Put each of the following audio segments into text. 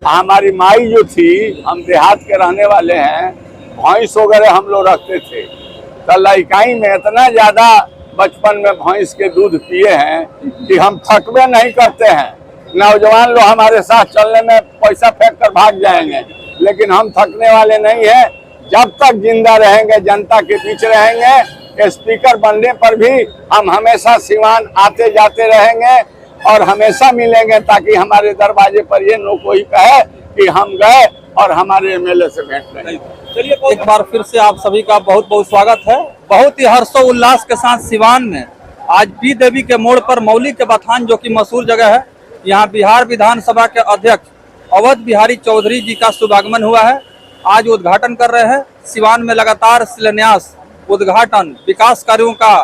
हमारी माई जो थी, हम देहात के रहने वाले हैं, भैंस वगैरह हम लोग रखते थे। तो लइकाई में इतना ज्यादा बचपन में भैंस के दूध पिए हैं कि हम थकवे नहीं करते हैं। नौजवान लोग हमारे साथ चलने में पैसा फेंक कर भाग जाएंगे, लेकिन हम थकने वाले नहीं हैं। जब तक जिंदा रहेंगे, जनता के बीच रहेंगे, स्पीकर बनने पर भी हम हमेशा सिवान आते जाते रहेंगे और हमेशा मिलेंगे, ताकि हमारे दरवाजे पर ये न कोई कहे कि हम गए और हमारे एमएलए से भेंट नहीं। चलिए, एक बार फिर से आप सभी का बहुत बहुत स्वागत है। बहुत ही हर्षोल्लास के साथ सिवान में आज पी देवी के मोड़ पर मौली के बथान, जो कि मशहूर जगह है, यहाँ बिहार विधानसभा के अध्यक्ष अवध बिहारी चौधरी जी का शुभागमन हुआ है। आज उद्घाटन कर रहे हैं। सिवान में लगातार शिलान्यास, उद्घाटन, विकास कार्यों का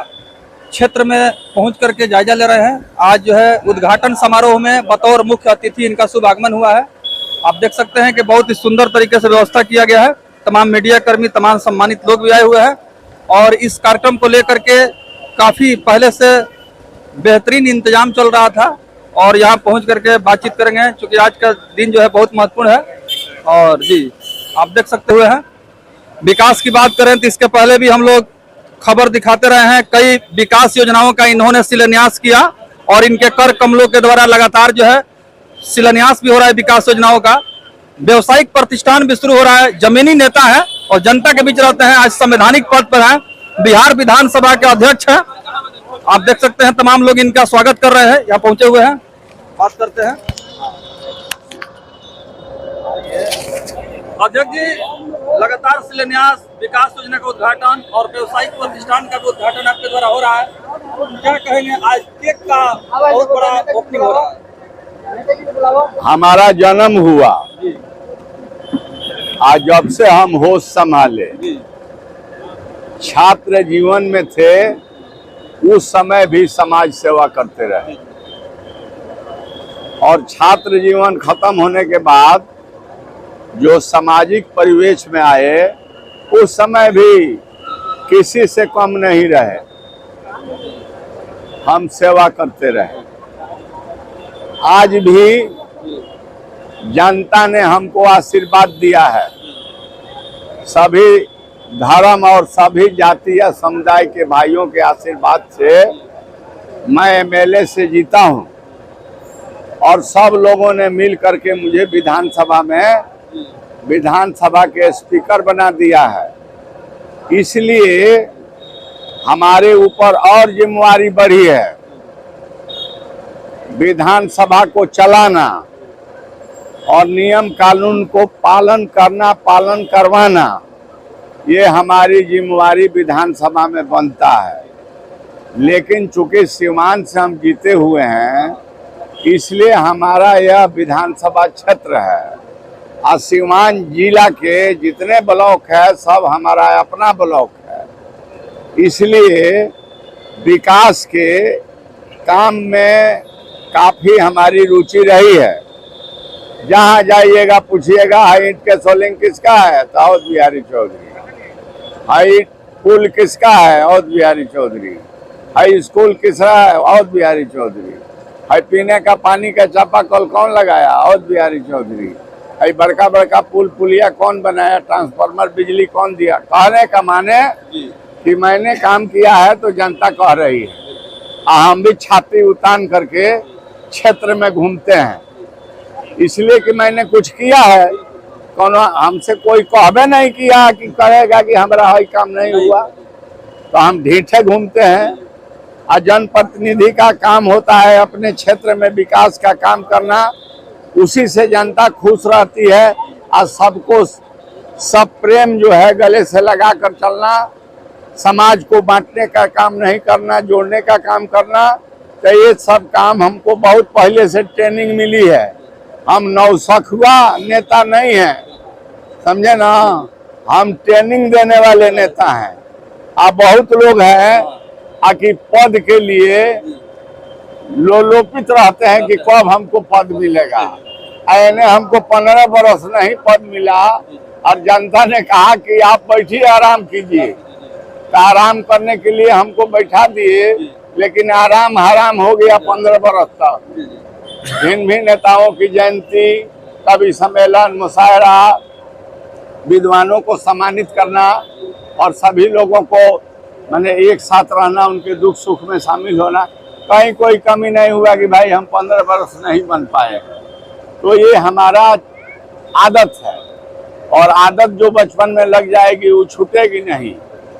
क्षेत्र में पहुंच करके जायजा ले रहे हैं। आज जो है उद्घाटन समारोह में बतौर मुख्य अतिथि इनका शुभागमन हुआ है। आप देख सकते हैं कि बहुत ही सुंदर तरीके से व्यवस्था किया गया है। तमाम मीडिया कर्मी, तमाम सम्मानित लोग भी आए हुए हैं और इस कार्यक्रम को लेकर के काफी पहले से बेहतरीन इंतजाम चल रहा था और यहाँ पहुंच करके बातचीत करेंगे, क्योंकि आज का दिन जो है बहुत महत्वपूर्ण है। और जी, आप देख सकते हुए हैं, विकास की बात करें तो इसके पहले भी हम लोग खबर दिखाते रहे हैं। कई विकास योजनाओं का इन्होंने शिलान्यास किया और इनके कर कमलों के द्वारा लगातार जो है शिलान्यास भी हो रहा है विकास योजनाओं का। व्यवसायिक प्रतिष्ठान भी शुरू हो रहा है। जमीनी नेता है और जनता के बीच रहते हैं। आज संवैधानिक पद पर हैं, बिहार विधानसभा के अध्यक्ष हैं। आप देख सकते हैं तमाम लोग इनका स्वागत कर रहे हैं, यहाँ पहुंचे हुए हैं। बात करते हैं अध्यक्ष जी, लगातार शिलान्यास, विकास योजना का उद्घाटन और व्यवसायिक प्रतिष्ठान का भी उद्घाटन आपके द्वारा हो रहा है। क्या कहेंगे, आज केक का बहुत बड़ा ओपनिंग हो रहा है। हमारा जन्म हुआ, आज जब से हम होश संभाले, छात्र जीवन में थे, उस समय भी समाज सेवा करते रहे और छात्र जीवन खत्म होने के बाद जो सामाजिक परिवेश में आए, उस समय भी किसी से कम नहीं रहे, हम सेवा करते रहे। आज भी जनता ने हमको आशीर्वाद दिया है। सभी धर्म और सभी जाति या समुदाय के भाइयों के आशीर्वाद से मैं एमएलए से जीता हूं और सब लोगों ने मिल करके मुझे विधानसभा के स्पीकर बना दिया है। इसलिए हमारे ऊपर और जिम्मेवारी बढ़ी है। विधानसभा को चलाना और नियम कानून को पालन करवाना, ये हमारी जिम्मेवारी विधानसभा में बनता है। लेकिन चूंकि सीवान से हम जीते हुए हैं, इसलिए हमारा यह विधानसभा क्षेत्र है और सीवान जिला के जितने ब्लॉक है सब हमारा अपना ब्लॉक है। इसलिए विकास के काम में काफी हमारी रुचि रही है। जहाँ जाइएगा पूछिएगा हाइट के सोलिंग किसका है, तो अवध बिहारी चौधरी। हाइट पुल किसका है, अवध बिहारी चौधरी। हाई स्कूल किसका है, अवध बिहारी चौधरी। हाई पीने का पानी का चापाकल कौन लगाया, अवध बिहारी चौधरी। हाई बड़का बड़का पुल पुलिया कौन बनाया, ट्रांसफार्मर बिजली कौन दिया। कहने का माने कि मैंने काम किया है तो जनता कह रही है। हम भी छाती उतान करके क्षेत्र में घूमते हैं, इसलिए कि मैंने कुछ किया है। कौन हमसे कोई कहबे नहीं किया कि कहेगा कि हमारा हई काम नहीं हुआ, तो हम ढीठे घूमते हैं। और जनप्रतिनिधि का काम होता है अपने क्षेत्र में विकास का काम करना, उसी से जनता खुश रहती है। और सबको सब प्रेम जो है गले से लगा कर चलना, समाज को बांटने का काम नहीं करना, जोड़ने का काम करना। तो ये सब काम हमको बहुत पहले से ट्रेनिंग मिली है। हम नौसखुआ नेता नहीं हैं, समझे ना, हम ट्रेनिंग देने वाले नेता हैं। अब बहुत लोग हैं कि पद के लिए लोलोपित रहते हैं कि कब हमको पद मिलेगा। ऐने हमको 15 बरस नहीं पद मिला और जनता ने कहा कि आप बैठिए, आराम कीजिए। तो आराम करने के लिए हमको बैठा दिए, लेकिन आराम हराम हो गया 15 बरस तक। भिन्न भिन्न नेताओं की जयंती, कवि सम्मेलन, मुशायरा, विद्वानों को सम्मानित करना और सभी लोगों को मैंने एक साथ रहना, उनके दुख सुख में शामिल होना। कहीं कोई कमी नहीं हुआ कि भाई हम 15 वर्ष नहीं बन पाए। तो ये हमारा आदत है और आदत जो बचपन में लग जाएगी वो छूटेगी नहीं।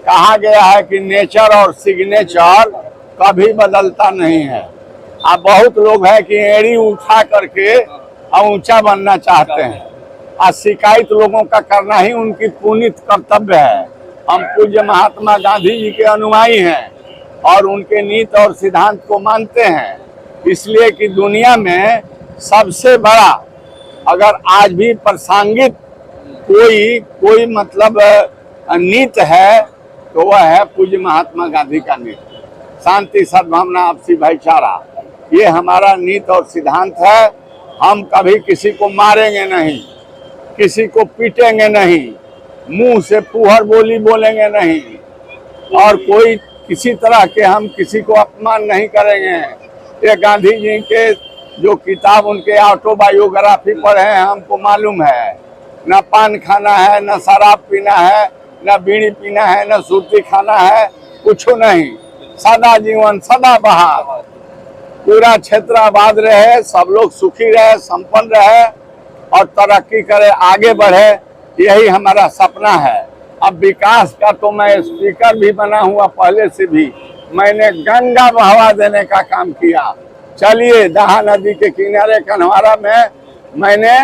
कहा गया है कि नेचर और सिग्नेचर कभी बदलता नहीं है। अब बहुत लोग हैं कि एड़ी उठा करके ऊंचा बनना चाहते हैं और शिकायत लोगों का करना ही उनकी पुनीत कर्तव्य है। हम पूज्य महात्मा गांधी जी के अनुयायी हैं और उनके नीति और सिद्धांत को मानते हैं, इसलिए कि दुनिया में सबसे बड़ा अगर आज भी प्रासंगिक कोई मतलब नीति है तो वह है पूज्य महात्मा गांधी का नीति, शांति, सद्भावना, आपसी भाईचारा। ये हमारा नीति और सिद्धांत है। हम कभी किसी को मारेंगे नहीं, किसी को पीटेंगे नहीं, मुंह से फूहड़ बोली बोलेंगे नहीं और कोई किसी तरह के हम किसी को अपमान नहीं करेंगे। ये गांधी जी के जो किताब उनके ऑटोबायोग्राफी पर है, हमको मालूम है न पान खाना है, न शराब पीना है, न बीड़ी पीना है, न सुर्ती खाना है, कुछ नहीं। सदा जीवन सदा बहार, पूरा क्षेत्र आबाद रहे, सब लोग सुखी रहे, संपन्न रहे और तरक्की करे, आगे बढ़े, यही हमारा सपना है। अब विकास का तो मैं स्पीकर भी बना हुआ, पहले से भी मैंने गंगा बहावा देने का काम किया। चलिए, दहा नदी के किनारे कन्हवारा में मैंने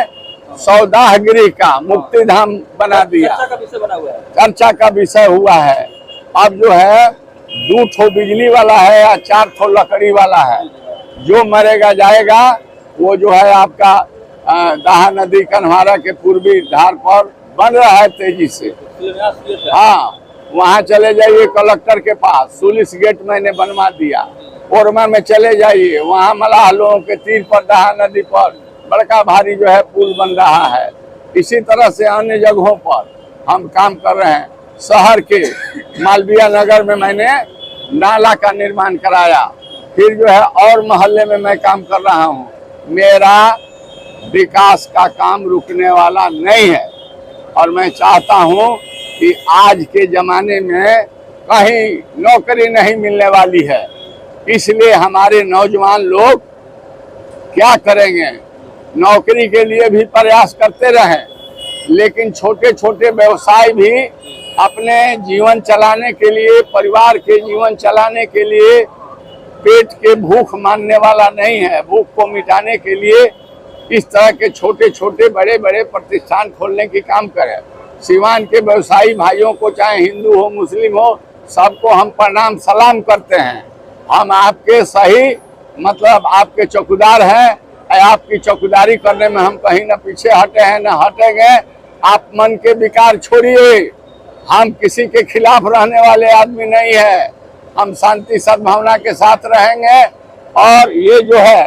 सौदागृह का मुक्ति धाम बना दिया। चर्चा का विषय हुआ है। अब जो है 2 ठो बिजली वाला है या 4 ठो लकड़ी वाला है। जो मरेगा जाएगा। वो जो है आपका दहा नदी कन्हवारा के पूर्वी धार पर बन रहा है तेजी से। हाँ, वहाँ चले जाइए कलेक्टर के पास, सुलिस गेट मैंने बनवा दिया। कोरमा में चले जाइए, वहाँ मलाह लोगों के तीर पर दहा नदी पर बड़का भारी जो है पुल बन रहा है। इसी तरह से अन्य जगहों पर हम काम कर रहे हैं। शहर के मालवीय नगर में मैंने नाला का निर्माण कराया। फिर जो है और मोहल्ले में मैं काम कर रहा हूँ। मेरा विकास का काम रुकने वाला नहीं है और मैं चाहता हूँ कि आज के ज़माने में कहीं नौकरी नहीं मिलने वाली है, इसलिए हमारे नौजवान लोग क्या करेंगे, नौकरी के लिए भी प्रयास करते रहें, लेकिन छोटे छोटे व्यवसाय भी अपने जीवन चलाने के लिए, परिवार के जीवन चलाने के लिए, पेट के भूख मानने वाला नहीं है। भूख को मिटाने के लिए इस तरह के छोटे छोटे बड़े बड़े प्रतिष्ठान खोलने की काम करें। सीवान के व्यवसायी भाइयों को, चाहे हिंदू हो मुस्लिम हो, सबको हम प्रणाम सलाम करते हैं। हम आपके सही मतलब आपके चौकीदार हैं। आपकी चौकीदारी करने में हम कहीं न पीछे हटे हैं न हटेंगे। आप मन के विकार छोड़िए। हम किसी के खिलाफ रहने वाले आदमी नहीं है। हम शांति सद्भावना के साथ रहेंगे। और ये जो है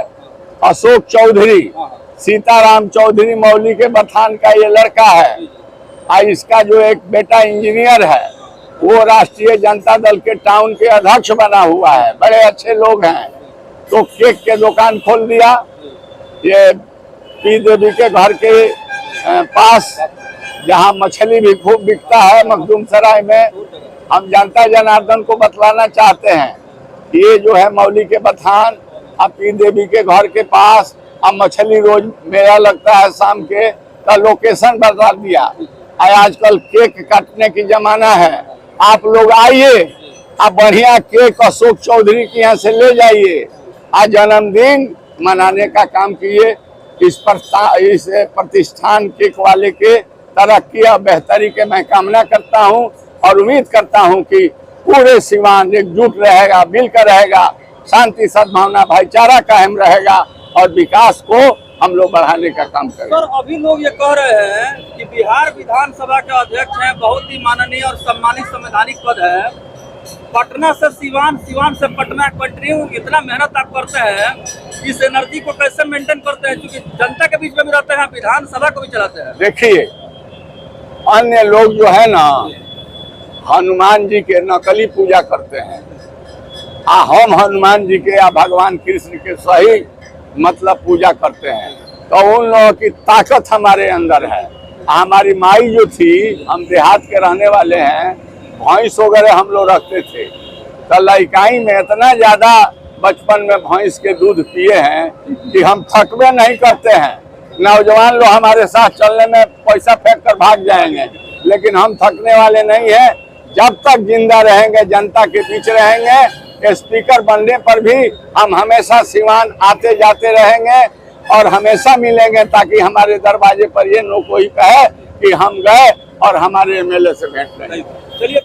अशोक चौधरी, सीताराम चौधरी मौली के बथान का ये लड़का है और इसका जो एक बेटा इंजीनियर है, वो राष्ट्रीय जनता दल के टाउन के अध्यक्ष बना हुआ है। बड़े अच्छे लोग हैं। तो केक के दुकान खोल दिया। ये पी देवी के घर के पास, जहाँ मछली भी खूब बिकता है, मखदूम सराय में। हम जनता जनार्दन को बतलाना चाहते हैं, ये जो है मौली के बथान और पी देवी के घर के पास, अब मछली रोज मेला लगता है शाम के, का लोकेशन बता दिया। आजकल केक काटने की जमाना है। आप लोग आइए, आप बढ़िया केक अशोक चौधरी के यहाँ से ले जाइए। आज जन्मदिन मनाने का काम किए। इस प्रतिष्ठान केक वाले के तरक्की और बेहतरी के मैं कामना करता हूं और उम्मीद करता हूं कि पूरे सीवान एकजुट रहेगा, मिलकर रहेगा, शांति सद्भावना भाईचारा कायम रहेगा और विकास को हम लोग बढ़ाने का काम करेंगे। सर, अभी लोग ये कह रहे हैं कि बिहार विधानसभा के अध्यक्ष हैं, बहुत ही माननीय और सम्मानित संवैधानिक पद है। पटना से सिवान, सिवान से पटना कंटिन्यू इतना मेहनत आप करते हैं, इस एनर्जी को कैसे मेंटेन करते हैं? क्योंकि जनता के बीच में भी रहते हैं, विधानसभा को भी चलाते हैं। देखिए, अन्य लोग जो है ना हनुमान जी के नकली पूजा करते हैं। हम हनुमान जी के या भगवान कृष्ण के सही मतलब पूजा करते हैं। तो उन लोगों की ताकत हमारे अंदर है। हमारी माई जो थी, हम देहात के रहने वाले हैं, भैंस वगैरह हम लोग रखते थे, तो लइकाई में इतना ज्यादा बचपन में भैंस के दूध पिए हैं कि हम थकवे नहीं करते हैं। नौजवान लोग हमारे साथ चलने में पैसा फेंक कर भाग जाएंगे, लेकिन हम थकने वाले नहीं हैं। जब तक जिंदा रहेंगे, जनता के बीच रहेंगे, स्पीकर बनने पर भी हम हमेशा सिवान आते जाते रहेंगे और हमेशा मिलेंगे, ताकि हमारे दरवाजे पर ये न कोई कहे कि हम गए और हमारे एमएलए से भेंट नहीं। चलिए।